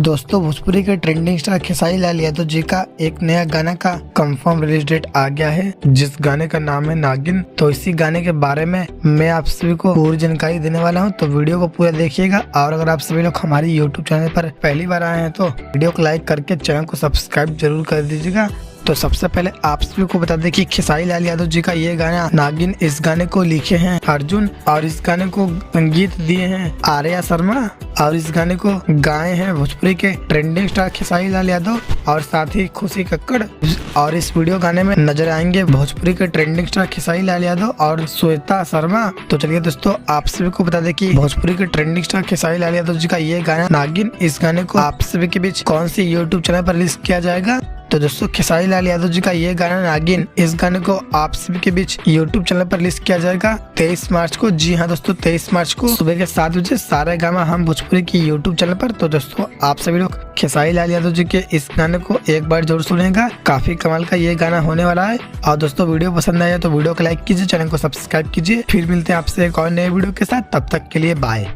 दोस्तों भोजपुरी के trending star Khesari Lal Yadav ji का एक नया गाना का कंफर्म रिलीज डेट आ गया है, जिस गाने का नाम है नागिन। तो इसी गाने के बारे में मैं आप सभी को पूरी जानकारी देने वाला हूं, तो वीडियो को पूरा देखिएगा। और अगर आप सभी लोग हमारी यूट्यूब चैनल पर पहली बार आए हैं तो वीडियो को लाइक करके चैनल को सब्सक्राइब जरूर कर दीजिएगा। तो सबसे पहले आप सभी को बता दें कि खेसारी लाल यादव जी का ये गाना नागिन, इस गाने को लिखे हैं अर्जुन और इस गाने को संगीत दिए हैं आर्या शर्मा और इस गाने को गाए हैं भोजपुरी के ट्रेंडिंग स्टार खेसारी लाल यादव और साथ ही खुशी कक्कड़। और इस वीडियो गाने में नजर आएंगे भोजपुरी के ट्रेंडिंग स्टार खेसारी लाल यादव और श्वेता शर्मा। तो चलिए दोस्तों आप सभी को बता दें कि भोजपुरी के ट्रेंडिंग स्टार खेसारी लाल यादव जी का ये गाना नागिन, इस गाने को आप सभी के बीच कौन सी यूट्यूब चैनल पर रिलीज किया जाएगा। तो दोस्तों खेसारी लाल यादव जी का ये गाना नागिन, इस गाने को आप सभी के बीच यूट्यूब चैनल पर रिलीज किया जाएगा 23 मार्च को। जी हाँ दोस्तों, 23 मार्च को सुबह के 7 बजे सारेगामा हम भोजपुरी की यूट्यूब चैनल पर। तो दोस्तों आप सभी लोग खेसारी लाल यादव जी के इस गाने को एक बार जरूर सुनेगा, काफी कमाल का ये गाना होने वाला है। और दोस्तों वीडियो पसंद आया तो वीडियो को लाइक कीजिए, चैनल को सब्सक्राइब कीजिए। फिर मिलते हैं आपसे एक और नए वीडियो के साथ, तब तक के लिए बाय।